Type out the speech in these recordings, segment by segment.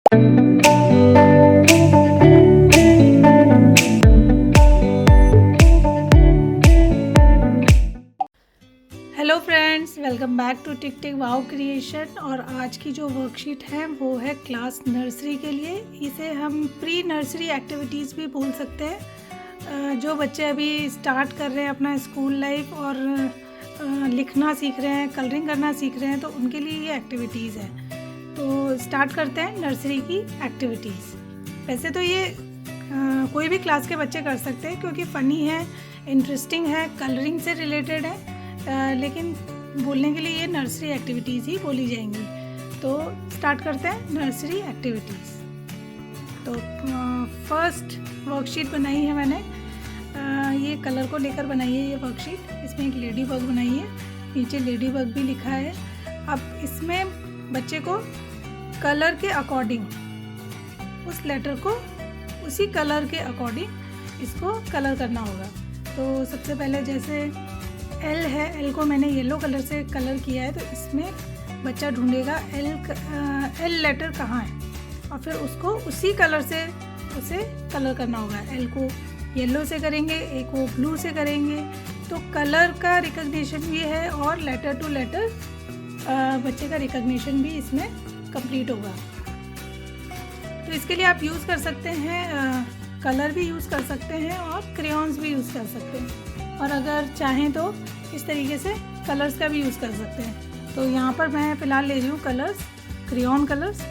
Hello friends, welcome back to tick tick wow creation. और आज की जो वर्कशीट है वो है क्लास नर्सरी के लिए। इसे हम प्री नर्सरी एक्टिविटीज़ भी बोल सकते हैं। जो बच्चे अभी स्टार्ट कर रहे हैं अपना स्कूल लाइफ और लिखना सीख रहे हैं, कलरिंग करना सीख रहे हैं, तो उनके लिए ये एक्टिविटीज़ है। तो स्टार्ट करते हैं नर्सरी की एक्टिविटीज़। वैसे तो ये कोई भी क्लास के बच्चे कर सकते हैं क्योंकि फ़नी है, इंटरेस्टिंग है, कलरिंग से रिलेटेड है। लेकिन बोलने के लिए ये नर्सरी एक्टिविटीज़ ही बोली जाएंगी। तो स्टार्ट करते हैं नर्सरी एक्टिविटीज़। तो फर्स्ट वर्कशीट बनाई है मैंने, ये कलर को लेकर बनाई है ये वर्कशीट। इसमें एक लेडी बग बनाई है, नीचे लेडी बग भी लिखा है। अब इसमें बच्चे को कलर के अकॉर्डिंग उस लेटर को उसी कलर के अकॉर्डिंग इसको कलर करना होगा। तो सबसे पहले जैसे एल है, एल को मैंने येलो कलर से कलर किया है, तो इसमें बच्चा ढूंढेगा एल लेटर कहाँ है और फिर उसको उसी कलर से उसे कलर करना होगा। एल को येलो से करेंगे, ए को ब्लू से करेंगे। तो कलर का रिकग्निशन भी है और लेटर टू लेटर बच्चे का रिकग्निशन भी इसमें कंप्लीट होगा। तो इसके लिए आप यूज़ कर सकते हैं, कलर भी यूज़ कर सकते हैं और क्रेयॉन्स भी यूज़ कर सकते हैं, और अगर चाहें तो इस तरीके से कलर्स का भी यूज़ कर सकते हैं। तो यहाँ पर मैं फ़िलहाल ले रही हूँ कलर्स, क्रेयॉन कलर्स।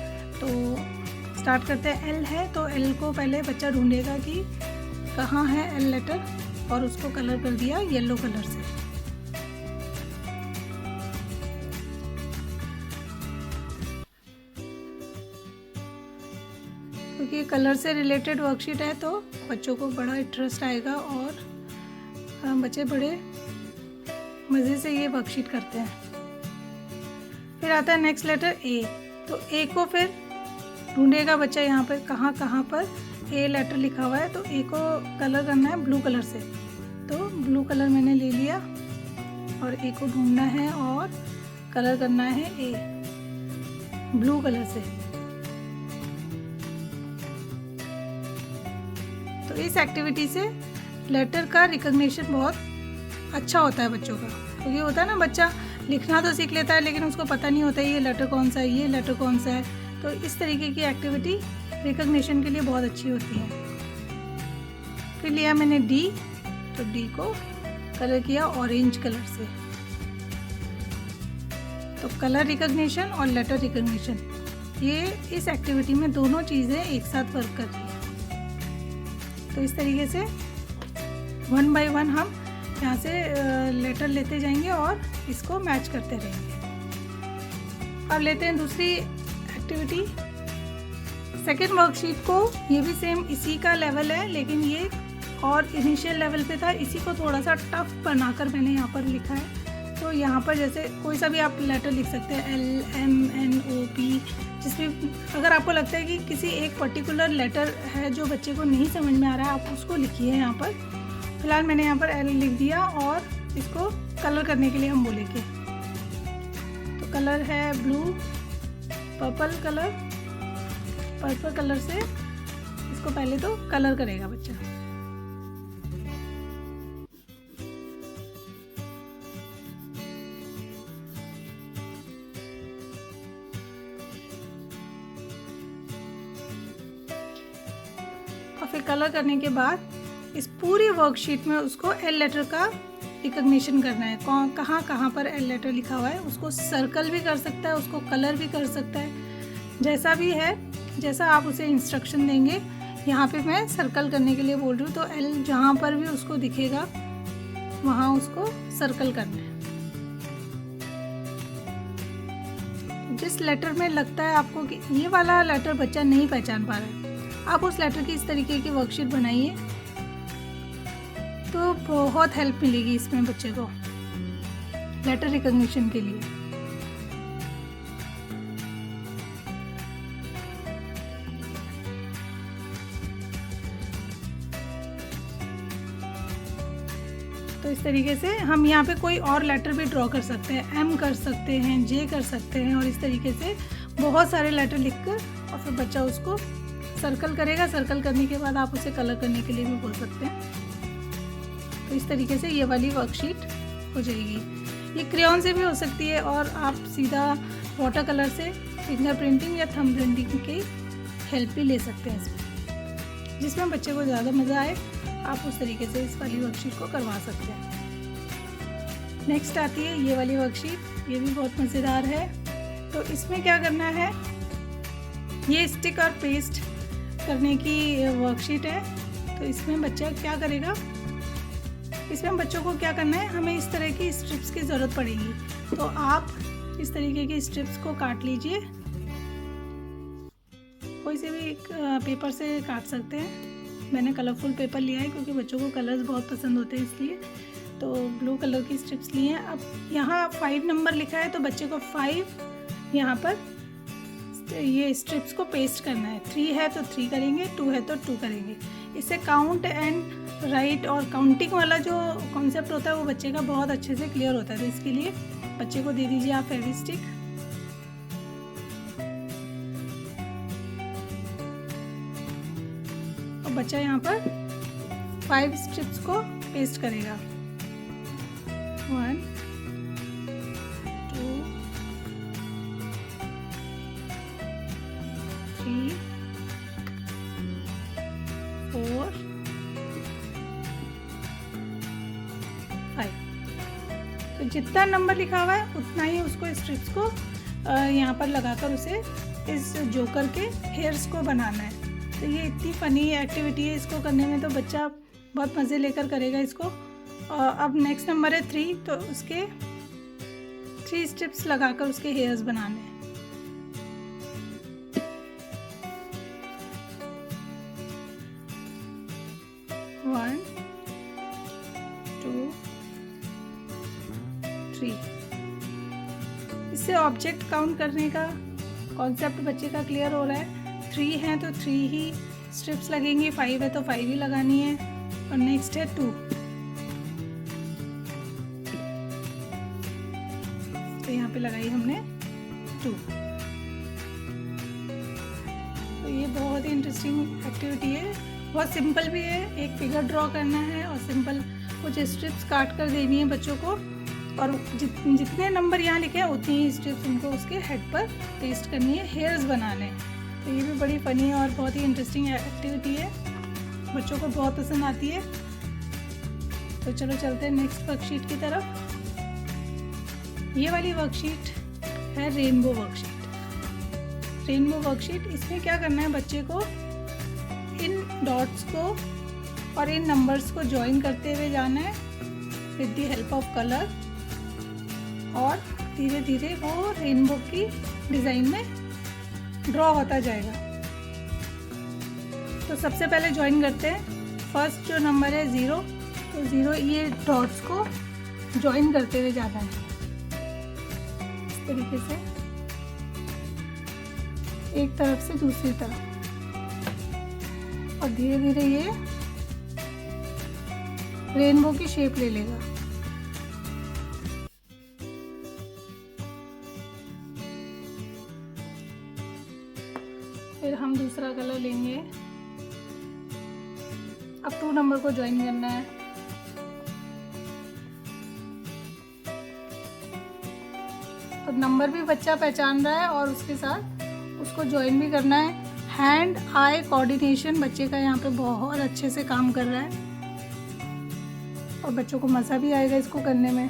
तो स्टार्ट करते हैं। एल है तो एल को पहले बच्चा ढूंढेगा कि कहाँ है एल लेटर और उसको कलर कर दिया येलो कलर से। क्योंकि कलर से रिलेटेड वर्कशीट है तो बच्चों को बड़ा इंटरेस्ट आएगा और बच्चे बड़े मज़े से ये वर्कशीट करते हैं। फिर आता है नेक्स्ट लेटर ए। तो ए को फिर ढूंढेगा बच्चा यहाँ पर कहाँ पर ए लेटर लिखा हुआ है, तो ए को कलर करना है ब्लू कलर से। तो ब्लू कलर मैंने ले लिया और ए को ढूंढना है और कलर करना है ए ब्लू कलर से। तो इस एक्टिविटी से लेटर का रिकग्निशन बहुत अच्छा होता है बच्चों का। क्योंकि होता है ना, बच्चा लिखना तो सीख लेता है लेकिन उसको पता नहीं होता है ये लेटर कौन सा है, ये लेटर कौन सा है। तो इस तरीके की एक्टिविटी रिकग्निशन के लिए बहुत अच्छी होती है। फिर लिया मैंने डी, तो डी को कलर किया ऑरेंज कलर से। तो कलर रिकग्निशन और लेटर रिकग्निशन, ये इस एक्टिविटी में दोनों चीज़ें एक साथ वर्क कर रही है। तो इस तरीके से वन बाय वन हम यहाँ से लेटर लेते जाएंगे और इसको मैच करते रहेंगे। अब लेते हैं दूसरी एक्टिविटी, सेकेंड वर्कशीट को। ये भी सेम इसी का लेवल है लेकिन ये और इनिशियल लेवल पे था, इसी को थोड़ा सा टफ बनाकर मैंने यहाँ पर लिखा है। तो यहाँ पर जैसे कोई सा भी आप लेटर लिख सकते हैं, एल, एम, एन, ओ, पी, जिसमें अगर आपको लगता है कि किसी एक पर्टिकुलर लेटर है जो बच्चे को नहीं समझ में आ रहा है, आप उसको लिखिए यहाँ पर। फिलहाल मैंने यहाँ पर एल लिख दिया और इसको कलर करने के लिए हम बोलेंगे। तो कलर है ब्लू, पर्पल कलर से इसको पहले तो कलर करेगा बच्चा। और फिर कलर करने के बाद इस पूरी वर्कशीट में उसको एल लेटर का रिकग्निशन करना है। कहाँ पर एल लेटर लिखा हुआ है उसको सर्कल भी कर सकता है, उसको कलर भी कर सकता है, जैसा भी है, जैसा आप उसे इंस्ट्रक्शन देंगे। यहाँ पे मैं सर्कल करने के लिए बोल रही हूँ, तो एल जहाँ पर भी उसको दिखेगा वहाँ उसको सर्कल करना है। जिस लेटर में लगता है आपको कि ये वाला लेटर बच्चा नहीं पहचान पा रहा है, आप उस लेटर की इस तरीके की वर्कशीट बनाइए तो बहुत हेल्प मिलेगी इसमें बच्चे को लेटर रिकग्निशन के लिए। तो इस तरीके से हम यहाँ पे कोई और लेटर भी ड्रॉ कर सकते हैं, एम कर सकते हैं, जे कर सकते हैं, और इस तरीके से बहुत सारे लेटर लिखकर और फिर बच्चा उसको सर्कल करेगा। सर्कल करने के बाद आप उसे कलर करने के लिए भी बोल सकते हैं। तो इस तरीके से ये वाली वर्कशीट हो जाएगी। ये क्रेयॉन से भी हो सकती है और आप सीधा वाटर कलर से फिंगर प्रिंटिंग या थंब प्रिंटिंग की हेल्प भी ले सकते हैं इसमें। जिसमें बच्चे को ज़्यादा मज़ा आए आप उस तरीके से इस वाली वर्कशीट को करवा सकते हैं। नेक्स्ट आती है ये वाली वर्कशीट। ये भी बहुत मज़ेदार है। तो इसमें क्या करना है, ये स्टिक और पेस्ट करने की वर्कशीट है। तो इसमें बच्चा क्या करेगा, इसमें बच्चों को क्या करना है, हमें इस तरह की स्ट्रिप्स की ज़रूरत पड़ेगी। तो आप इस तरीके की स्ट्रिप्स को काट लीजिए। कोई से भी पेपर से काट सकते हैं। मैंने कलरफुल पेपर लिया है क्योंकि बच्चों को कलर्स बहुत पसंद होते हैं, इसलिए तो ब्लू कलर की स्ट्रिप्स ली हैं। अब यहाँ 5 नंबर लिखा है तो बच्चे को 5 यहाँ पर ये स्ट्रिप्स को पेस्ट करना है। 3 है तो 3 करेंगे, 2 है तो 2 करेंगे। इससे काउंट एंड राइट और काउंटिंग वाला जो कॉन्सेप्ट होता है वो बच्चे का बहुत अच्छे से क्लियर होता है। तो इसके लिए बच्चे को दे दीजिए आप फेविस्टिक। और बच्चा यहाँ पर 5 स्ट्रिप्स को पेस्ट करेगा। 1 2 3 4 5। तो जितना नंबर लिखा हुआ है उतना ही उसको स्ट्रिप्स को यहाँ पर लगाकर उसे इस जोकर के हेयर्स को बनाना है। तो ये इतनी फ़नी एक्टिविटी है, इसको करने में तो बच्चा बहुत मज़े लेकर करेगा इसको। अब नेक्स्ट नंबर है 3। तो उसके 3 स्ट्रिप्स लगाकर उसके हेयर्स बनाने हैं। वन 2 3। इससे ऑब्जेक्ट काउंट करने का कॉन्सेप्ट बच्चे का क्लियर हो रहा है। 3 हैं तो 3 ही स्ट्रिप्स लगेंगी, 5 है तो 5 ही लगानी है। और नेक्स्ट है 2। तो यहाँ पे लगाई हमने 2। तो ये बहुत ही इंटरेस्टिंग एक्टिविटी है, बहुत सिंपल भी है। एक फिगर ड्रॉ करना है और सिंपल कुछ स्ट्रिप्स काट कर देनी है बच्चों को। और जितने नंबर यहाँ लिखे हैं उतनी ही स्ट्रिप्स उनको उसके हेड पर पेस्ट करनी है, हेयर्स बनाने हैं। तो ये भी बड़ी फ़नी और बहुत ही इंटरेस्टिंग एक्टिविटी है, बच्चों को बहुत पसंद आती है। तो चलो चलते हैं नेक्स्ट वर्कशीट की तरफ। ये वाली वर्कशीट है रेनबो वर्कशीट। रेनबो वर्कशीट, इसमें क्या करना है, बच्चे को इन डॉट्स को और इन नंबर्स को ज्वाइन करते हुए जाना है with the help of colour, और धीरे धीरे वो रेनबो की डिज़ाइन में ड्रॉ होता जाएगा। तो सबसे पहले ज्वाइन करते हैं। फर्स्ट जो नंबर है 0, तो 0 ये डॉट्स को ज्वाइन करते हुए जाना है इस तरीके से, एक तरफ से दूसरी तरफ, और धीरे धीरे ये रेनबो की शेप ले लेगा। फिर हम दूसरा कलर लेंगे। अब 2 नंबर को ज्वाइन करना है। तो नंबर भी बच्चा पहचान रहा है और उसके साथ उसको ज्वाइन भी करना है। हैंड आई कोऑर्डिनेशन बच्चे का यहाँ पे बहुत अच्छे से काम कर रहा है और बच्चों को मज़ा भी आएगा इसको करने में।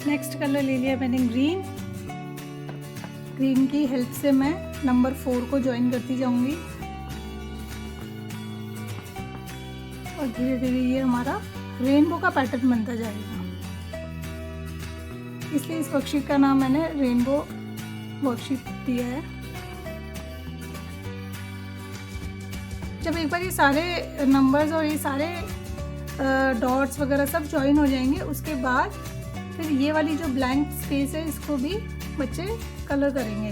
नेक्स्ट कलर ले लिया मैंने ग्रीन। ग्रीन की हेल्प से मैं नंबर 4 को ज्वाइन करती जाऊंगी और धीरे धीरे ये हमारा रेनबो का पैटर्न बनता जाएगा। इसलिए इस वर्कशीट का नाम मैंने रेनबो वर्कशीट दिया है। जब एक बार ये सारे नंबर्स और ये सारे डॉट्स वगैरह सब ज्वाइन हो जाएंगे, उसके बाद फिर ये वाली जो ब्लैंक स्पेस है इसको भी बच्चे कलर करेंगे।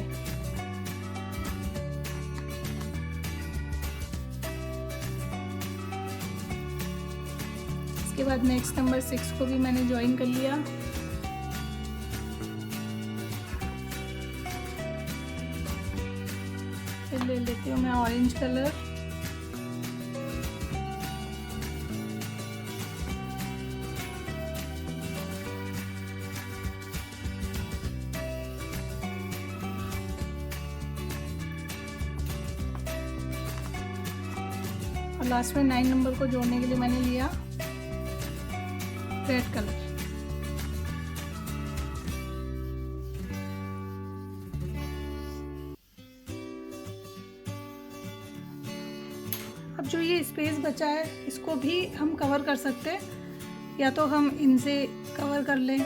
इसके बाद नेक्स्ट नंबर 6 को भी मैंने ज्वाइन कर लिया। फिर ले लेती हूँ मैं ऑरेंज कलर। और लास्ट में 9 नंबर को जोड़ने के लिए मैंने लिया रेड कलर। अब जो ये स्पेस बचा है इसको भी हम कवर कर सकते हैं, या तो हम इनसे कवर कर लें।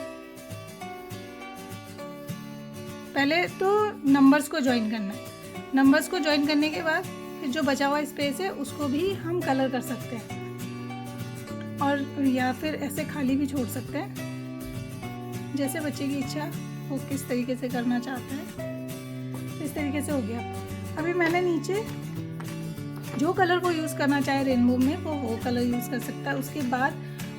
पहले तो नंबर्स को ज्वाइन करना है, नंबर्स को ज्वाइन करने के बाद फिर जो बचा हुआ स्पेस है उसको भी हम कलर कर सकते हैं, और या फिर ऐसे खाली भी छोड़ सकते हैं, जैसे बच्चे की इच्छा वो किस तरीके से करना चाहता है। इस तरीके से हो गया। अभी मैंने नीचे जो कलर वो यूज़ करना चाहे रेनबो में वो कलर यूज़ कर सकता है। उसके बाद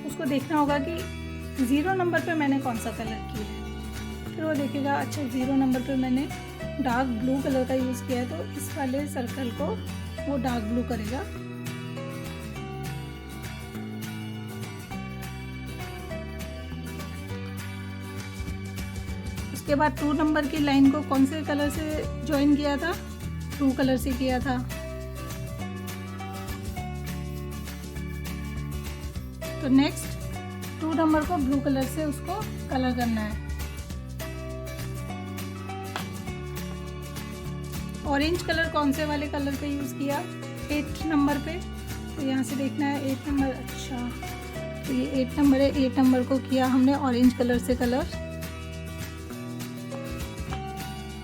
उसको देखना होगा कि 0 नंबर पे मैंने कौन सा कलर किया है। फिर वो देखेगा अच्छा 0 नंबर पे मैंने डार्क ब्लू कलर का यूज़ किया है, तो इस वाले सर्कल को वो डार्क ब्लू करेगा। उसके बाद 2 नंबर की लाइन को कौन से कलर से ज्वाइन किया था, ब्लू कलर से किया था। तो नेक्स्ट 2 नंबर को ब्लू कलर से उसको कलर करना है। ऑरेंज कलर कौन से वाले कलर पे यूज़ किया, 8 नंबर पे। तो यहाँ से देखना है 8 नंबर, अच्छा तो ये 8 नंबर है, 8 नंबर को किया हमने ऑरेंज कलर से कलर।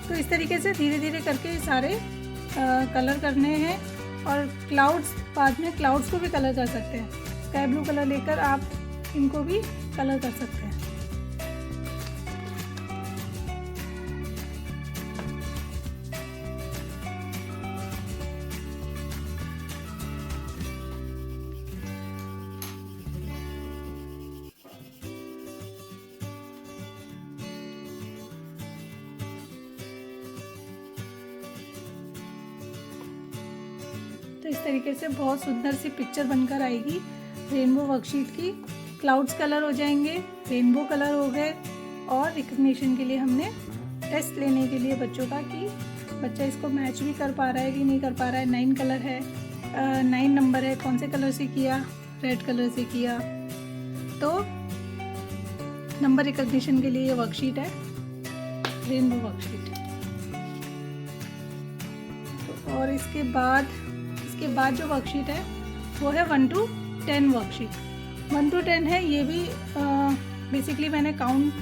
तो इस तरीके से धीरे धीरे करके सारे कलर करने हैं। और क्लाउड्स, बाद में क्लाउड्स को भी कलर कर सकते हैं। स्काई ब्लू कलर लेकर आप इनको भी कलर कर सकते हैं। तो इस तरीके से बहुत सुंदर सी पिक्चर बनकर आएगी रेनबो वर्कशीट की। क्लाउड्स कलर हो जाएंगे, रेनबो कलर हो गए, और रिकग्निशन के लिए हमने टेस्ट लेने के लिए बच्चों का कि बच्चा इसको मैच भी कर पा रहा है कि नहीं कर पा रहा है। 9 कलर है, 9 नंबर है, कौन से कलर से किया, रेड कलर से किया। तो नंबर रिकग्निशन के लिए ये वर्कशीट है, रेनबो वर्कशीट। तो और इसके बाद जो वर्कशीट है वो है 1 to 10 वर्कशीट। 1 to 10 है, ये भी बेसिकली मैंने काउंट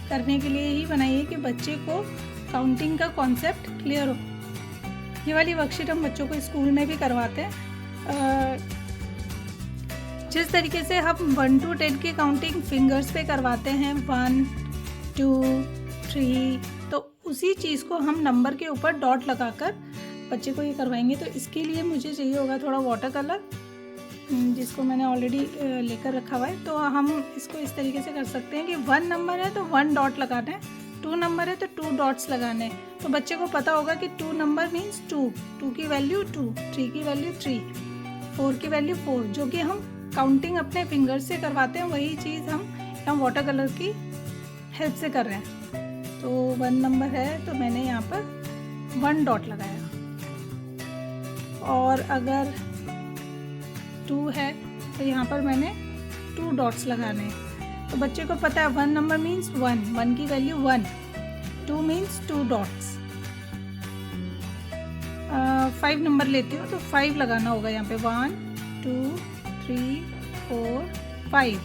करने के लिए ही बनाई है कि बच्चे को काउंटिंग का कॉन्सेप्ट क्लियर हो। ये वाली वर्कशीट हम बच्चों को स्कूल में भी करवाते हैं। जिस तरीके से हम 1 to 10 की काउंटिंग फिंगर्स पे करवाते हैं, 1 2 3, तो उसी चीज़ को हम नंबर के ऊपर डॉट लगाकर बच्चे को ये करवाएंगे। तो इसके लिए मुझे चाहिए होगा थोड़ा वाटर कलर, जिसको मैंने ऑलरेडी लेकर रखा हुआ है। तो हम इसको इस तरीके से कर सकते हैं कि 1 नंबर है तो 1 डॉट लगाना है, 2 नंबर है तो 2 डॉट्स लगाने हैं। तो बच्चे को पता होगा कि 2 नंबर मीन्स 2 की वैल्यू 2, 3 की वैल्यू 3, 4 की वैल्यू 4, जो कि हम काउंटिंग अपने फिंगर से करवाते हैं, वही चीज़ हम यहाँ वाटर कलर की हेल्प से कर रहे हैं। तो 1 नंबर है तो मैंने यहाँ पर 1 डॉट लगाया, और अगर 2 है तो यहाँ पर मैंने 2 डॉट्स लगाने हैं। तो बच्चे को पता है 1 नंबर मीन्स 1 की वैल्यू 1, 2 मीन्स 2 डॉट्स। 5 नंबर लेती हूँ तो 5 लगाना होगा यहाँ पे, 1 2 3 4 5।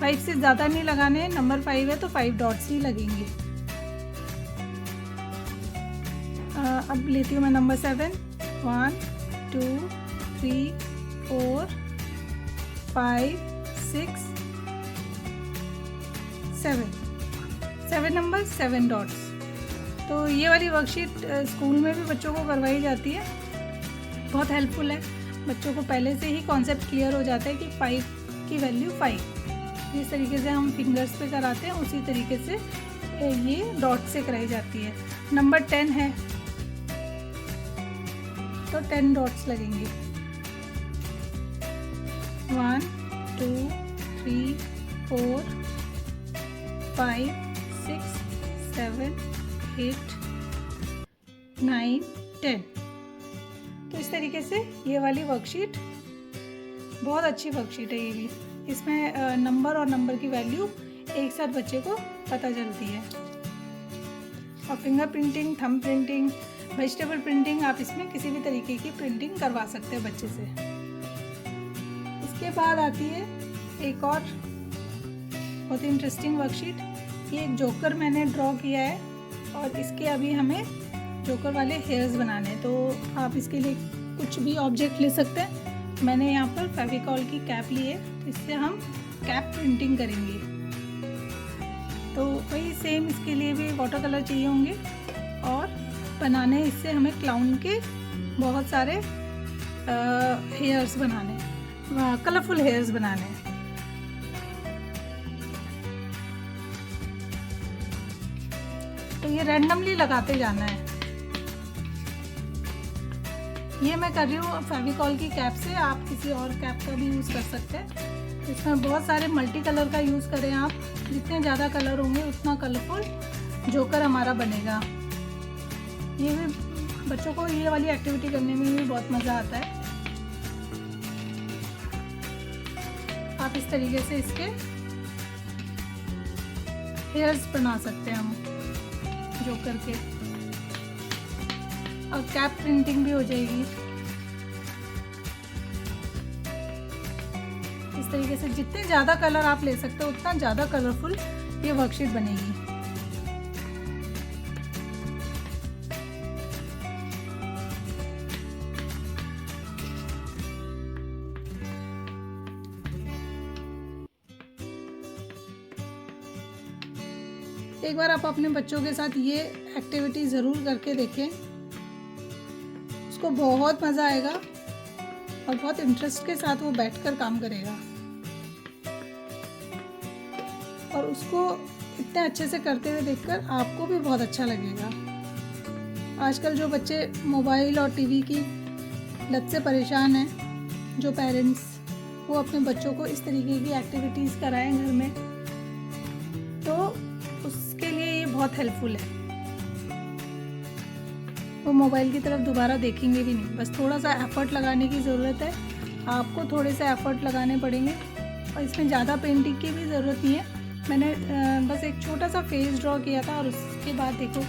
5 से ज़्यादा नहीं लगाने, नंबर 5 है तो 5 डॉट्स ही लगेंगे। अब लेती हूँ मैं नंबर 7, 1 2 3 4 5 6 7 नंबर 7 डॉट्स। तो ये वाली वर्कशीट स्कूल में भी बच्चों को करवाई जाती है, बहुत हेल्पफुल है। बच्चों को पहले से ही कॉन्सेप्ट क्लियर हो जाता है कि 5 की वैल्यू 5। जिस तरीके से हम फिंगर्स पे कराते हैं उसी तरीके से ये डॉट से कराई जाती है। नंबर 10 है तो 10 डॉट्स लगेंगे। 1 2 3 4 5 6 7 8 9 10। तो इस तरीके से ये वाली वर्कशीट बहुत अच्छी वर्कशीट है ये भी। इसमें नंबर और नंबर की वैल्यू एक साथ बच्चे को पता चलती है। और finger printing, thumb printing, vegetable printing, आप इसमें किसी भी तरीके की प्रिंटिंग करवा सकते हैं बच्चे से। इसके बाद आती है एक और बहुत इंटरेस्टिंग वर्कशीट। ये एक जोकर मैंने ड्रॉ किया है और इसके अभी हमें जोकर वाले हेयर्स बनाने हैं। तो आप इसके लिए कुछ भी ऑब्जेक्ट ले सकते हैं। मैंने यहाँ पर फेविकॉल की कैप ली है, तो इससे हम कैप प्रिंटिंग करेंगे। तो वही सेम इसके लिए भी वाटर कलर चाहिए होंगे और बनाने इससे हमें क्लाउन के बहुत सारे हेयर्स बनाने, कलरफुल हेयर्स बनाने हैं। तो ये रैंडमली लगाते जाना है। ये मैं कर रही हूँ फेविकॉल की कैप से, आप किसी और कैप का भी यूज़ कर सकते हैं। इसमें बहुत सारे मल्टी कलर का यूज़ करें आप, जितने ज़्यादा कलर होंगे उतना कलरफुल जोकर हमारा बनेगा। ये भी बच्चों को ये वाली एक्टिविटी करने में भी बहुत मज़ा आता है। आप इस तरीके से इसके हेयर्स बना सकते हैं हम जोकर के, और कैप प्रिंटिंग भी हो जाएगी। इस तरीके से जितने ज़्यादा कलर आप ले सकते हो उतना ज़्यादा कलरफुल ये वर्कशीट बनेगी। एक बार आप अपने बच्चों के साथ ये एक्टिविटी ज़रूर करके देखें, उसको बहुत मज़ा आएगा और बहुत इंटरेस्ट के साथ वो बैठकर काम करेगा और उसको इतने अच्छे से करते हुए देखकर आपको भी बहुत अच्छा लगेगा। आजकल जो बच्चे मोबाइल और टीवी की लत से परेशान हैं, जो पेरेंट्स, वो अपने बच्चों को इस तरीके की एक्टिविटीज़ कराएं घर में, तो उसके लिए ये बहुत हेल्पफुल है। वो मोबाइल की तरफ दोबारा देखेंगे भी नहीं। बस थोड़ा सा एफर्ट लगाने की ज़रूरत है, आपको थोड़े से एफर्ट लगाने पड़ेंगे और इसमें ज़्यादा पेंटिंग की भी ज़रूरत नहीं है। मैंने बस एक छोटा सा फेस ड्रॉ किया था और उसके बाद देखो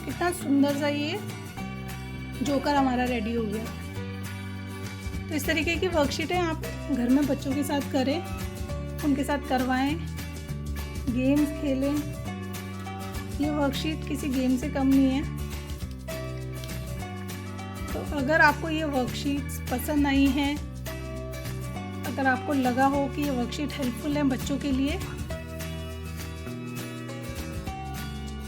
कितना सुंदर सा ये जोकर हमारा रेडी हो गया। तो इस तरीके की वर्कशीटें आप घर में बच्चों के साथ करें, उनके साथ करवाएं, गेम्स खेलें। ये वर्कशीट किसी गेम से कम नहीं है। तो अगर आपको ये वर्कशीट्स पसंद आई हैं, अगर आपको लगा हो कि ये वर्कशीट हेल्पफुल है बच्चों के लिए,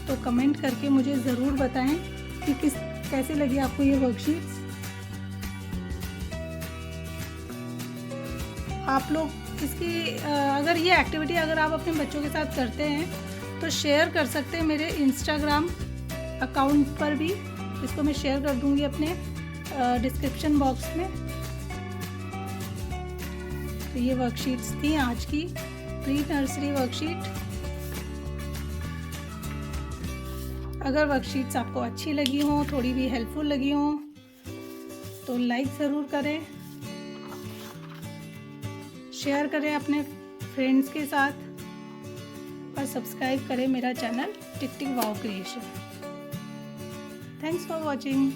तो कमेंट करके मुझे ज़रूर बताएं कि कैसी लगी आपको ये वर्कशीट्स। आप लोग इसकी अगर ये एक्टिविटी अगर आप अपने बच्चों के साथ करते हैं तो शेयर कर सकते हैं मेरे इंस्टाग्राम अकाउंट पर भी। इसको मैं शेयर कर दूंगी अपने डिस्क्रिप्शन बॉक्स में। तो ये वर्कशीट्स थी आज की प्री नर्सरी वर्कशीट। अगर वर्कशीट्स आपको अच्छी लगी हो, थोड़ी भी हेल्पफुल लगी हो, तो लाइक ज़रूर करें, शेयर करें अपने फ्रेंड्स के साथ और सब्सक्राइब करें मेरा channel tick tick wow creation. Thanks for watching.